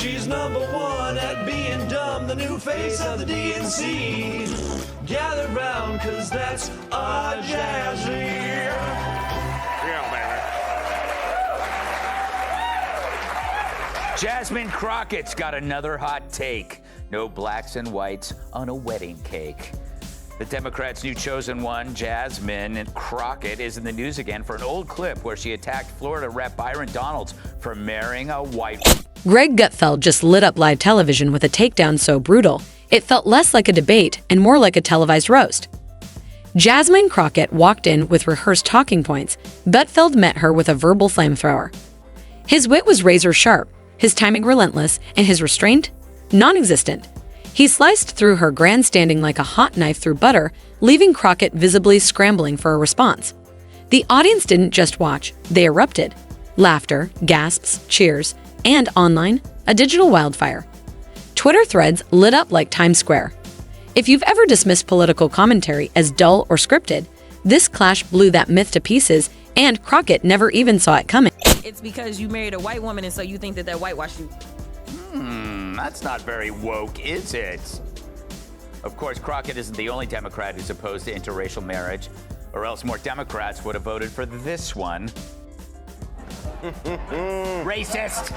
She's number one at being dumb, the new face of the DNC. Gather round, cause that's our Jazzy. Jasmine Crockett's got another hot take. No blacks and whites on a wedding cake. The Democrats' new chosen one, Jasmine Crockett, is in the news again for an old clip where she attacked Florida Rep. Byron Donalds for marrying a white woman. Greg Gutfeld just lit up live television with a takedown so brutal, it felt less like a debate and more like a televised roast. Jasmine Crockett walked in with rehearsed talking points. Gutfeld met her with a verbal flamethrower. His wit was razor sharp, his timing relentless, and his restraint non-existent. He sliced through her grandstanding like a hot knife through butter, leaving Crockett visibly scrambling for a response. The audience didn't just watch, they erupted. Laughter, gasps, cheers, and online, a digital wildfire. Twitter threads lit up like Times Square. If you've ever dismissed political commentary as dull or scripted, this clash blew that myth to pieces, and Crockett never even saw it coming. It's because you married a white woman and so you think that whitewashed you. That's not very woke, is it? Of course, Crockett isn't the only Democrat who's opposed to interracial marriage, or else more Democrats would have voted for this one. Racist!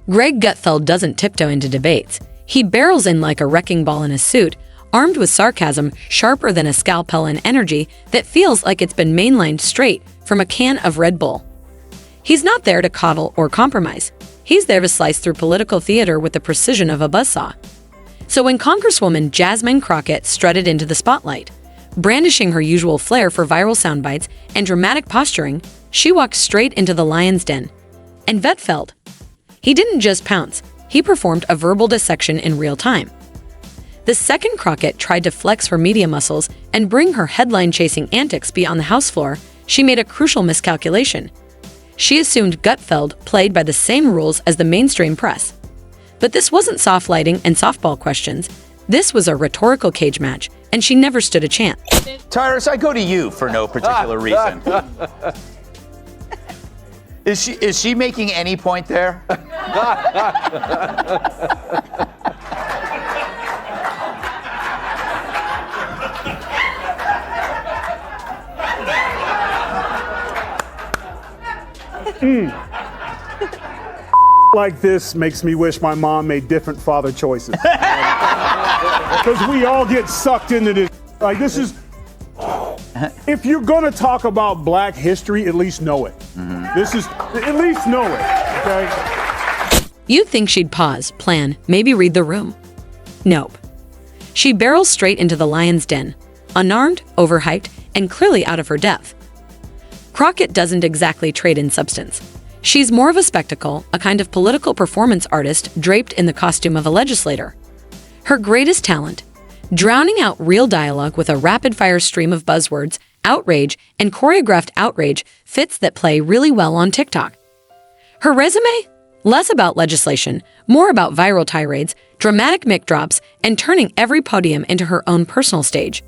Greg Gutfeld doesn't tiptoe into debates. He barrels in like a wrecking ball in a suit, armed with sarcasm sharper than a scalpel and energy that feels like it's been mainlined straight from a can of Red Bull. He's not there to coddle or compromise. He's there to slice through political theater with the precision of a buzzsaw. So when Congresswoman Jasmine Crockett strutted into the spotlight, brandishing her usual flair for viral soundbites and dramatic posturing, she walked straight into the lion's den. And Gutfeld, he didn't just pounce, he performed a verbal dissection in real time. The second Crockett tried to flex her media muscles and bring her headline-chasing antics beyond the House floor, she made a crucial miscalculation. She assumed Gutfeld played by the same rules as the mainstream press. But this wasn't soft lighting and softball questions. This was a rhetorical cage match, and she never stood a chance. Tyrus, I go to you for no particular reason. Is she making any point there? Like this makes me wish my mom made different father choices. Because we all get sucked into this. Like, this is, if you're gonna talk about black history, at least know it. This is, at least know it, okay? You'd think she'd pause, plan, maybe read the room. Nope. She barrels straight into the lion's den, unarmed, overhyped, and clearly out of her depth. Crockett doesn't exactly trade in substance. She's more of a spectacle, a kind of political performance artist draped in the costume of a legislator. Her greatest talent, drowning out real dialogue with a rapid-fire stream of buzzwords, outrage, and choreographed outrage fits that play really well on TikTok. Her resume? Less about legislation, more about viral tirades, dramatic mic drops, and turning every podium into her own personal stage.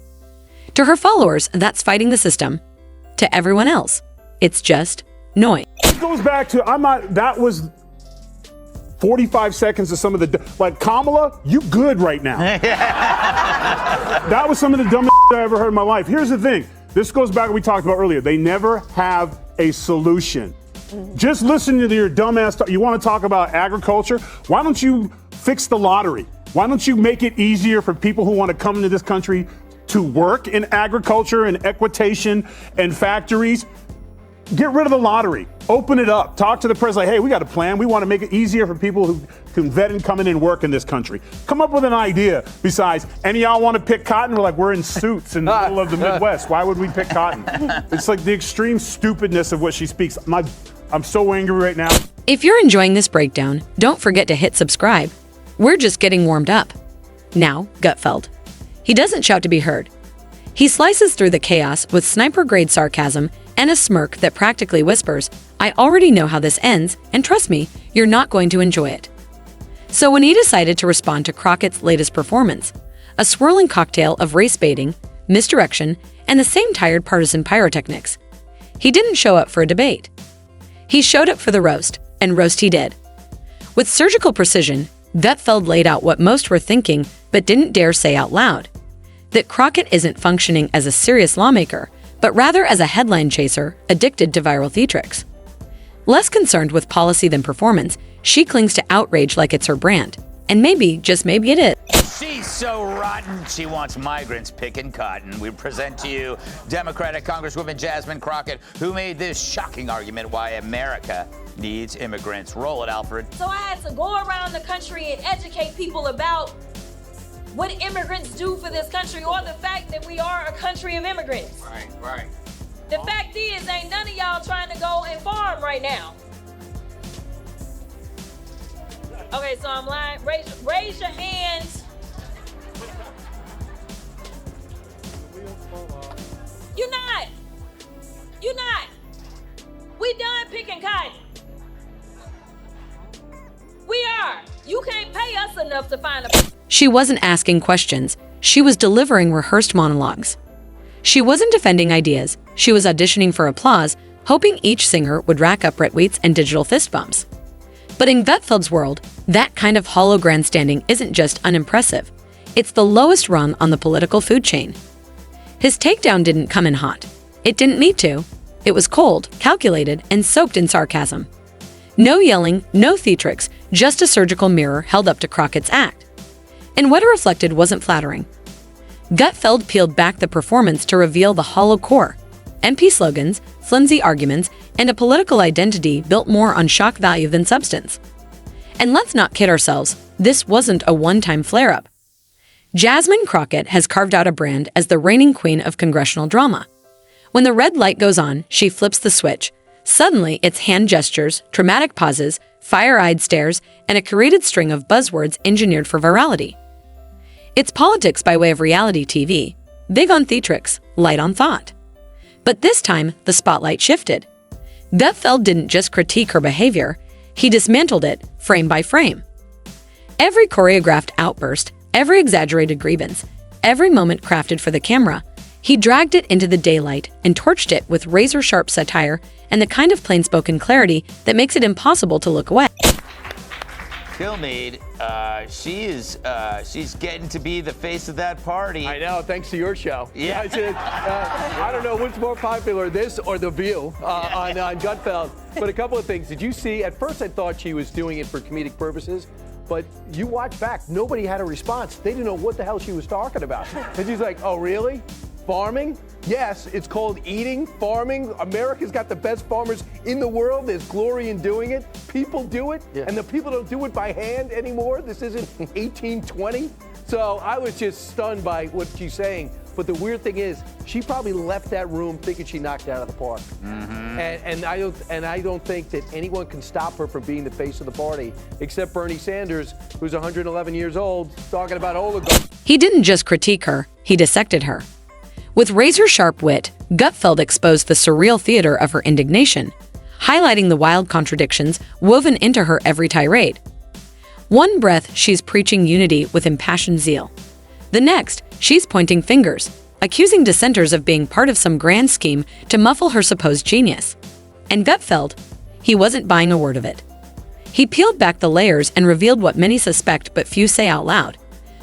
To her followers, that's fighting the system. To everyone else, it's just noise. It goes back to, that was 45 seconds of some of the, like, Kamala, you good right now. That was some of the dumbest I ever heard in my life. Here's the thing. This goes back to what we talked about earlier. They never have a solution. Just listen to your dumbass talk. You want to talk about agriculture? Why don't you fix the lottery? Why don't you make it easier for people who want to come into this country to work in agriculture and equitation and factories? Get rid of the lottery. Open it up. Talk to the president. Like, hey, we got a plan. We want to make it easier for people who can vet and come in and work in this country. Come up with an idea. Besides, any of y'all want to pick cotton? We're like, we're in suits in the middle of the Midwest. Why would we pick cotton? It's like the extreme stupidness of what she speaks. I'm so angry right now. If you're enjoying this breakdown, don't forget to hit subscribe. We're just getting warmed up. Now, Gutfeld. He doesn't shout to be heard. He slices through the chaos with sniper-grade sarcasm and a smirk that practically whispers, I already know how this ends, and trust me, you're not going to enjoy it. So when he decided to respond to Crockett's latest performance, a swirling cocktail of race-baiting, misdirection, and the same tired partisan pyrotechnics, he didn't show up for a debate. He showed up for the roast, and roast he did. With surgical precision, Gutfeld laid out what most were thinking but didn't dare say out loud. That Crockett isn't functioning as a serious lawmaker, but rather as a headline chaser addicted to viral theatrics. Less concerned with policy than performance, she clings to outrage like it's her brand. And maybe, just maybe it is. She's so rotten, she wants migrants picking cotton. We present to you Democratic Congresswoman Jasmine Crockett, who made this shocking argument why America needs immigrants. Roll it, Alfred. So I had to go around the country and educate people about what immigrants do for this country, or the fact that we are a country of immigrants. Right. The fact is, ain't none of y'all trying to go and farm right now. Okay, so I'm lying. Raise your hands. You're not. We done picking cotton. We are. You can't pay us enough to find a... She wasn't asking questions. She was delivering rehearsed monologues. She wasn't defending ideas. She was auditioning for applause, hoping each singer would rack up retweets and digital fist bumps. But in Gutfeld's world, that kind of hollow grandstanding isn't just unimpressive. It's the lowest rung on the political food chain. His takedown didn't come in hot. It didn't need to. It was cold, calculated, and soaked in sarcasm. No yelling, no theatrics, just a surgical mirror held up to Crockett's act. And what it reflected wasn't flattering. Gutfeld peeled back the performance to reveal the hollow core. MP slogans, flimsy arguments, and a political identity built more on shock value than substance. And let's not kid ourselves, this wasn't a one-time flare-up. Jasmine Crockett has carved out a brand as the reigning queen of congressional drama. When the red light goes on, she flips the switch. Suddenly, it's hand gestures, dramatic pauses, fire-eyed stares, and a curated string of buzzwords engineered for virality. It's politics by way of reality TV, big on theatrics, light on thought. But this time, the spotlight shifted. Gutfeld didn't just critique her behavior, he dismantled it frame by frame. Every choreographed outburst, every exaggerated grievance, every moment crafted for the camera, he dragged it into the daylight and torched it with razor-sharp satire and the kind of plain-spoken clarity that makes it impossible to look away. Kilmeade, she's getting to be the face of that party. I know, thanks to your show. Yeah. I don't know which more popular, this or The View on Gutfeld. But a couple of things. Did you see, at first I thought she was doing it for comedic purposes, but you watch back, nobody had a response. They didn't know what the hell she was talking about. And she's like, oh, really? Farming? Yes, it's called eating, farming. America's got the best farmers in the world. There's glory in doing it. People do it, and the people don't do it by hand anymore. This isn't 1820. So I was just stunned by what she's saying. But the weird thing is, she probably left that room thinking she knocked it out of the park. Mm-hmm. And I don't think that anyone can stop her from being the face of the party, except Bernie Sanders, who's 111 years old, talking about oligarchs. He didn't just critique her, he dissected her. With razor-sharp wit, Gutfeld exposed the surreal theater of her indignation, highlighting the wild contradictions woven into her every tirade. One breath, she's preaching unity with impassioned zeal. The next, she's pointing fingers, accusing dissenters of being part of some grand scheme to muffle her supposed genius. And Gutfeld, he wasn't buying a word of it. He peeled back the layers and revealed what many suspect but few say out loud.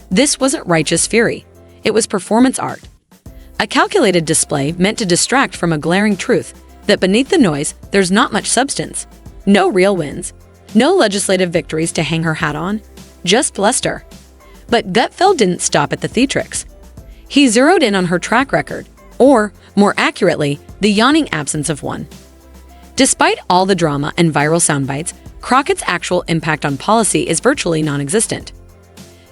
This wasn't righteous fury. It was performance art. A calculated display meant to distract from a glaring truth that beneath the noise, there's not much substance. No real wins. No legislative victories to hang her hat on. Just bluster. But Gutfeld didn't stop at the theatrics. He zeroed in on her track record, or, more accurately, the yawning absence of one. Despite all the drama and viral soundbites, Crockett's actual impact on policy is virtually non-existent.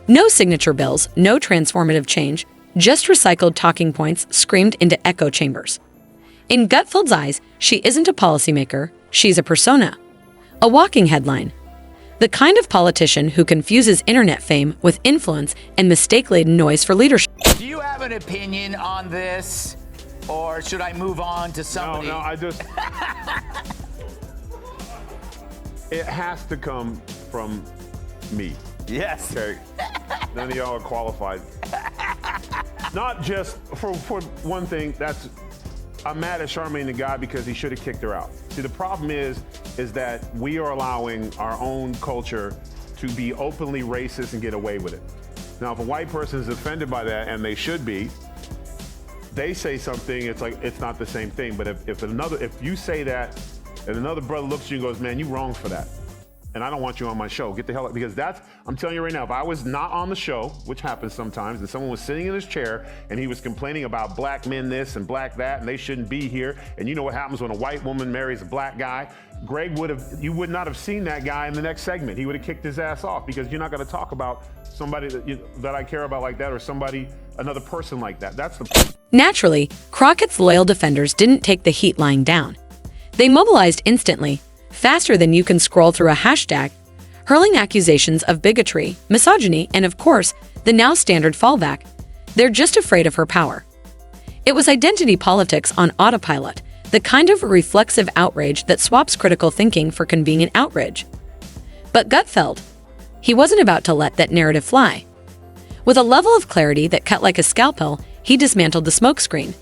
No signature bills, no transformative change, just recycled talking points screamed into echo chambers. In Gutfeld's eyes, she isn't a policymaker, she's a persona. A walking headline. The kind of politician who confuses internet fame with influence and mistake-laden noise for leadership. Do you have an opinion on this? Or should I move on to somebody? No, I just... It has to come from me. Yes. Okay. None of y'all are qualified. Not just for one thing, I'm mad at Charmaine the Guy because he should have kicked her out. See, the problem is is that we are allowing our own culture to be openly racist and get away with it. Now, if a white person is offended by that, and they should be, they say something, it's like, it's not the same thing. But if you say that, and another brother looks at you and goes, man, you wrong for that. And I don't want you on my show. Get the hell out, because I'm telling you right now, if I was not on the show, which happens sometimes, and someone was sitting in his chair and he was complaining about black men this and black that, and they shouldn't be here, and you know what happens when a white woman marries a black guy, you would not have seen that guy in the next segment. He would have kicked his ass off, because you're not gonna talk about somebody that I care about like that, or another person like that. That's the... Naturally, Crockett's loyal defenders didn't take the heat lying down. They mobilized instantly, faster than you can scroll through a hashtag, hurling accusations of bigotry, misogyny, and of course, the now standard fallback. They're just afraid of her power. It was identity politics on autopilot, the kind of reflexive outrage that swaps critical thinking for convenient outrage. But Gutfeld, he wasn't about to let that narrative fly. With a level of clarity that cut like a scalpel, he dismantled the smokescreen.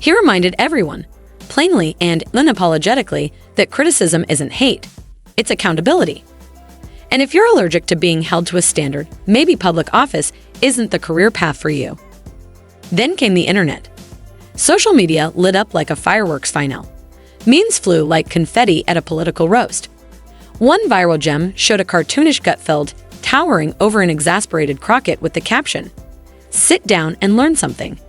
He reminded everyone, plainly and unapologetically, that criticism isn't hate, it's accountability. And if you're allergic to being held to a standard, maybe public office isn't the career path for you. Then came the internet. Social media lit up like a fireworks final. Memes flew like confetti at a political roast. One viral gem showed a cartoonish Gutfeld towering over an exasperated Crockett with the caption, "Sit down and learn something."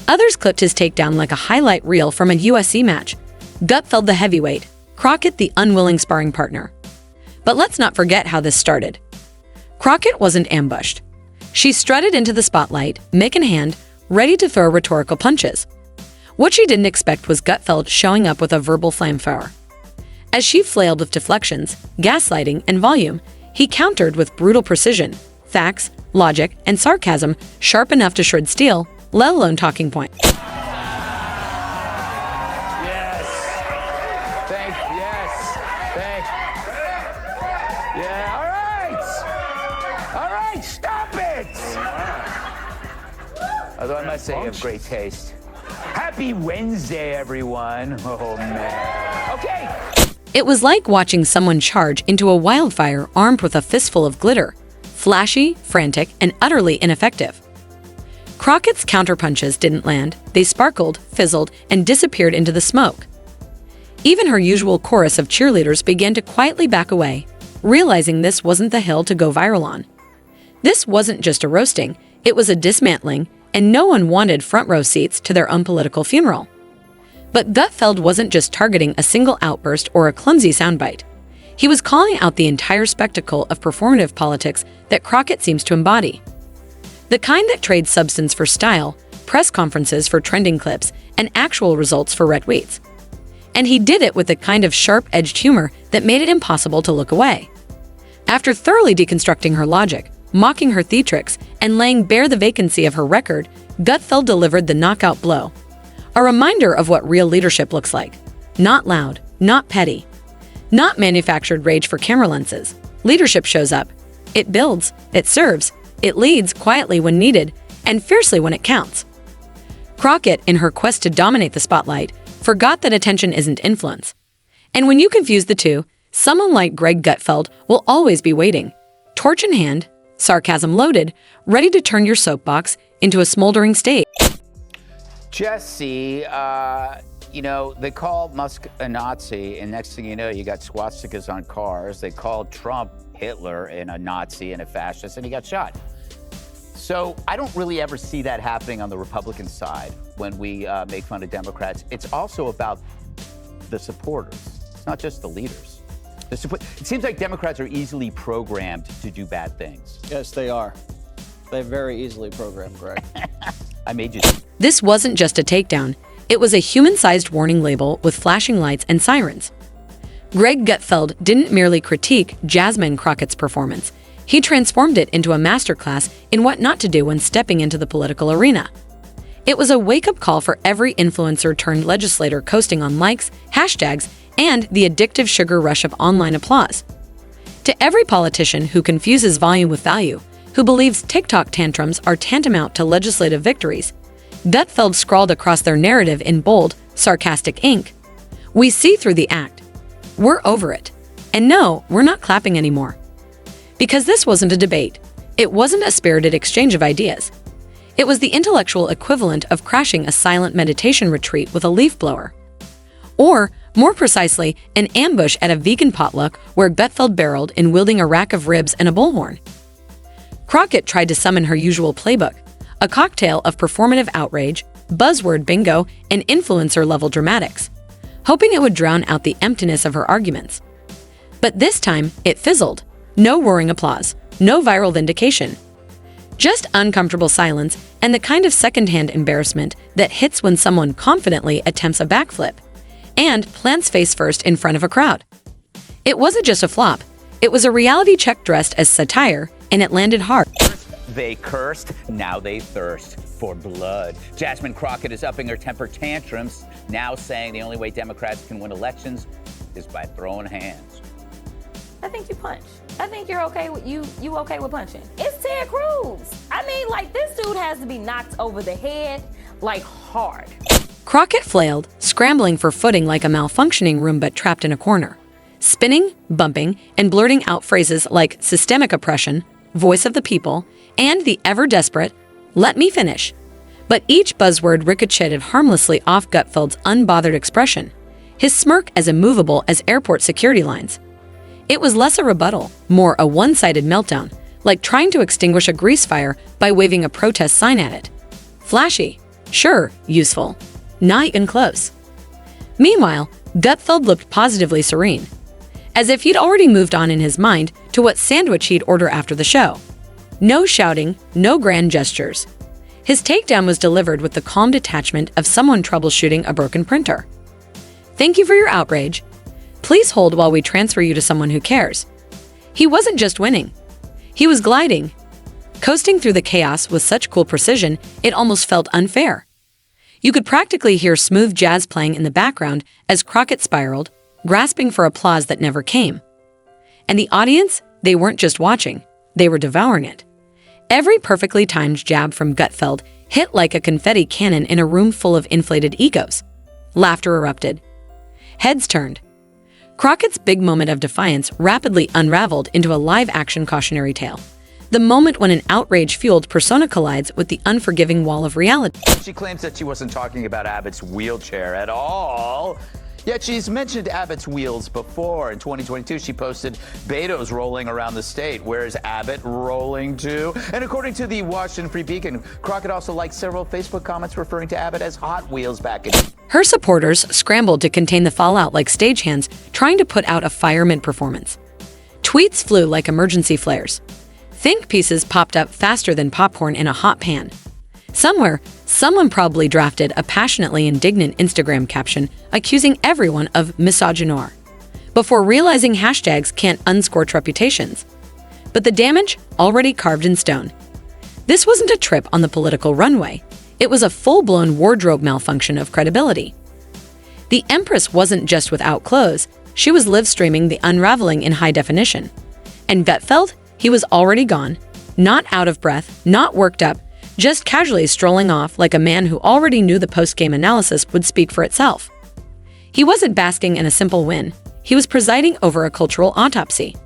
Others clipped his takedown like a highlight reel from a UFC match. Gutfeld the heavyweight, Crockett the unwilling sparring partner. But let's not forget how this started. Crockett wasn't ambushed. She strutted into the spotlight, mic in hand, ready to throw rhetorical punches. What she didn't expect was Gutfeld showing up with a verbal flamethrower. As she flailed with deflections, gaslighting, and volume, he countered with brutal precision, facts, logic, and sarcasm sharp enough to shred steel, let alone talking point. Yes. Yeah, all right, stop it. Although I must say you have great taste. Happy Wednesday, everyone. Oh, man. Okay. It was like watching someone charge into a wildfire armed with a fistful of glitter, flashy, frantic, and utterly ineffective. Crockett's counterpunches didn't land. They sparkled, fizzled, and disappeared into the smoke. Even her usual chorus of cheerleaders began to quietly back away, realizing this wasn't the hill to go viral on. This wasn't just a roasting, it was a dismantling, and no one wanted front row seats to their unpolitical funeral. But Gutfeld wasn't just targeting a single outburst or a clumsy soundbite. He was calling out the entire spectacle of performative politics that Crockett seems to embody. The kind that trades substance for style, press conferences for trending clips, and actual results for retweets. And he did it with a kind of sharp-edged humor that made it impossible to look away. After thoroughly deconstructing her logic, mocking her theatrics, and laying bare the vacancy of her record, Gutfeld delivered the knockout blow. A reminder of what real leadership looks like. Not loud, not petty, not manufactured rage for camera lenses. Leadership shows up. It builds, it serves, it leads quietly when needed, and fiercely when it counts. Crockett, in her quest to dominate the spotlight, forgot that attention isn't influence. And when you confuse the two, someone like Greg Gutfeld will always be waiting, torch in hand, sarcasm loaded, ready to turn your soapbox into a smoldering stage. Jesse, they called Musk a Nazi, and next thing you know, you got swastikas on cars. They called Trump Hitler and a Nazi and a fascist, and he got shot. So I don't really ever see that happening on the Republican side when we make fun of Democrats. It's also about the supporters. It's not just the leaders. It seems like Democrats are easily programmed to do bad things. Yes, they are. They're very easily programmed, Greg. I made you. This wasn't just a takedown. It was a human-sized warning label with flashing lights and sirens. Greg Gutfeld didn't merely critique Jasmine Crockett's performance. He transformed it into a masterclass in what not to do when stepping into the political arena. It was a wake-up call for every influencer turned legislator coasting on likes, hashtags, and the addictive sugar rush of online applause. To every politician who confuses volume with value, who believes TikTok tantrums are tantamount to legislative victories, Gutfeld scrawled across their narrative in bold, sarcastic ink. We see through the act. We're over it. And no, we're not clapping anymore. Because this wasn't a debate. It wasn't a spirited exchange of ideas. It was the intellectual equivalent of crashing a silent meditation retreat with a leaf blower. Or, more precisely, an ambush at a vegan potluck where Gutfeld barreled in wielding a rack of ribs and a bullhorn. Crockett tried to summon her usual playbook, a cocktail of performative outrage, buzzword bingo, and influencer-level dramatics, hoping it would drown out the emptiness of her arguments. But this time, it fizzled. No roaring applause, no viral vindication. Just uncomfortable silence and the kind of secondhand embarrassment that hits when someone confidently attempts a backflip and plants face first in front of a crowd. It wasn't just a flop, it was a reality check dressed as satire, and it landed hard. They cursed, now they thirst for blood. Jasmine Crockett is upping her temper tantrums, now saying the only way Democrats can win elections is by throwing hands. I think you punch. I think you're okay with you okay with punching. It's Ted Cruz. I mean, like, this dude has to be knocked over the head, like, hard. Crockett flailed, scrambling for footing like a malfunctioning Roomba trapped in a corner, spinning, bumping, and blurting out phrases like systemic oppression, voice of the people, and the ever-desperate, let me finish. But each buzzword ricocheted harmlessly off Gutfeld's unbothered expression, his smirk as immovable as airport security lines. It was less a rebuttal, more a one-sided meltdown, like trying to extinguish a grease fire by waving a protest sign at it. Flashy, sure, useful, not even close. Meanwhile, Gutfeld looked positively serene, as if he'd already moved on in his mind to what sandwich he'd order after the show. No shouting, no grand gestures. His takedown was delivered with the calm detachment of someone troubleshooting a broken printer. Thank you for your outrage. Please hold while we transfer you to someone who cares. He wasn't just winning. He was gliding, coasting through the chaos with such cool precision it almost felt unfair. You could practically hear smooth jazz playing in the background as Crockett spiraled, grasping for applause that never came. And the audience, they weren't just watching, they were devouring it. Every perfectly timed jab from Gutfeld hit like a confetti cannon in a room full of inflated egos. Laughter erupted. Heads turned. Crockett's big moment of defiance rapidly unraveled into a live-action cautionary tale. The moment when an outrage-fueled persona collides with the unforgiving wall of reality. She claims that she wasn't talking about Abbott's wheelchair at all. Yet she's mentioned Abbott's wheels before. In 2022, she posted Beto's rolling around the state. Where's Abbott rolling to? And according to the Washington Free Beacon, Crockett also liked several Facebook comments referring to Abbott as Hot Wheels back in. Her supporters scrambled to contain the fallout like stagehands trying to put out a fireman performance. Tweets flew like emergency flares. Think pieces popped up faster than popcorn in a hot pan. Somewhere, someone probably drafted a passionately indignant Instagram caption accusing everyone of misogynoir, before realizing hashtags can't unscorch reputations. But the damage already carved in stone. This wasn't a trip on the political runway. It was a full-blown wardrobe malfunction of credibility. The Empress wasn't just without clothes, she was live-streaming the unraveling in high definition. And Gutfeld, he was already gone, not out of breath, not worked up, just casually strolling off like a man who already knew the post-game analysis would speak for itself. He wasn't basking in a simple win, he was presiding over a cultural autopsy.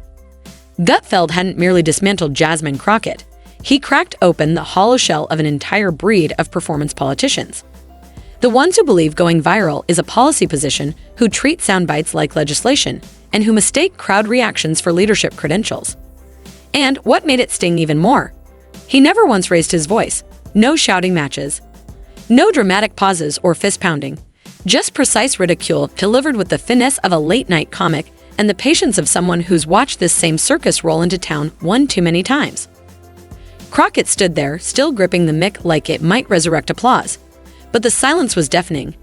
Gutfeld hadn't merely dismantled Jasmine Crockett, he cracked open the hollow shell of an entire breed of performance politicians. The ones who believe going viral is a policy position, who treat soundbites like legislation, and who mistake crowd reactions for leadership credentials. And what made it sting even more? He never once raised his voice. No shouting matches. No dramatic pauses or fist-pounding. Just precise ridicule delivered with the finesse of a late-night comic and the patience of someone who's watched this same circus roll into town one too many times. Crockett stood there, still gripping the mic like it might resurrect applause. But the silence was deafening.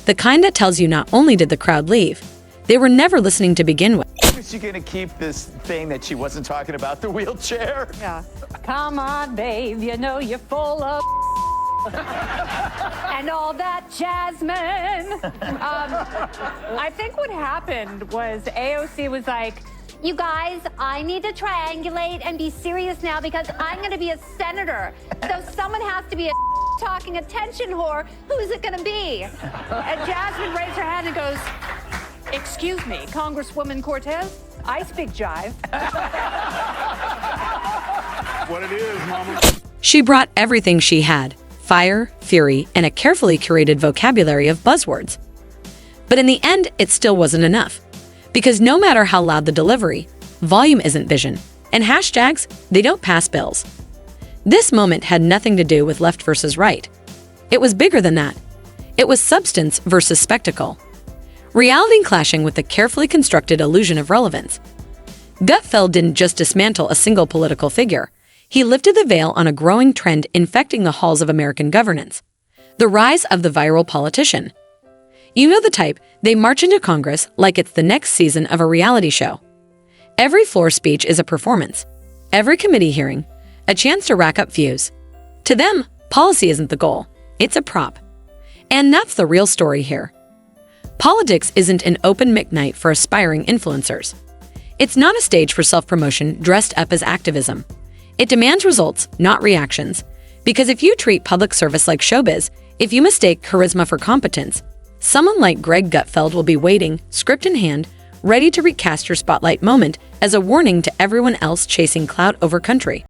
The kind that tells you not only did the crowd leave, they were never listening to begin with. Is she gonna keep this thing that she wasn't talking about, the wheelchair? Yeah. Come on, babe, you know you're full of and all that, Jasmine. I think what happened was AOC was like, you guys, I need to triangulate and be serious now because I'm going to be a senator. So someone has to be a talking attention whore. Who is it going to be? and Jasmine raised her hand and goes, Excuse me, Congresswoman Cortez? I speak jive. What it is, mama. She brought everything she had: fire, fury, and a carefully curated vocabulary of buzzwords. But in the end, it still wasn't enough. Because no matter how loud the delivery, volume isn't vision, and hashtags, they don't pass bills. This moment had nothing to do with left versus right. It was bigger than that. It was substance versus spectacle. Reality clashing with the carefully constructed illusion of relevance. Gutfeld didn't just dismantle a single political figure. He lifted the veil on a growing trend infecting the halls of American governance: the rise of the viral politician. You know the type, they march into Congress like it's the next season of a reality show. Every floor speech is a performance. Every committee hearing, a chance to rack up views. To them, policy isn't the goal, it's a prop. And that's the real story here. Politics isn't an open mic night for aspiring influencers. It's not a stage for self-promotion dressed up as activism. It demands results, not reactions. Because if you treat public service like showbiz, if you mistake charisma for competence, someone like Greg Gutfeld will be waiting, script in hand, ready to recast your spotlight moment as a warning to everyone else chasing clout over country.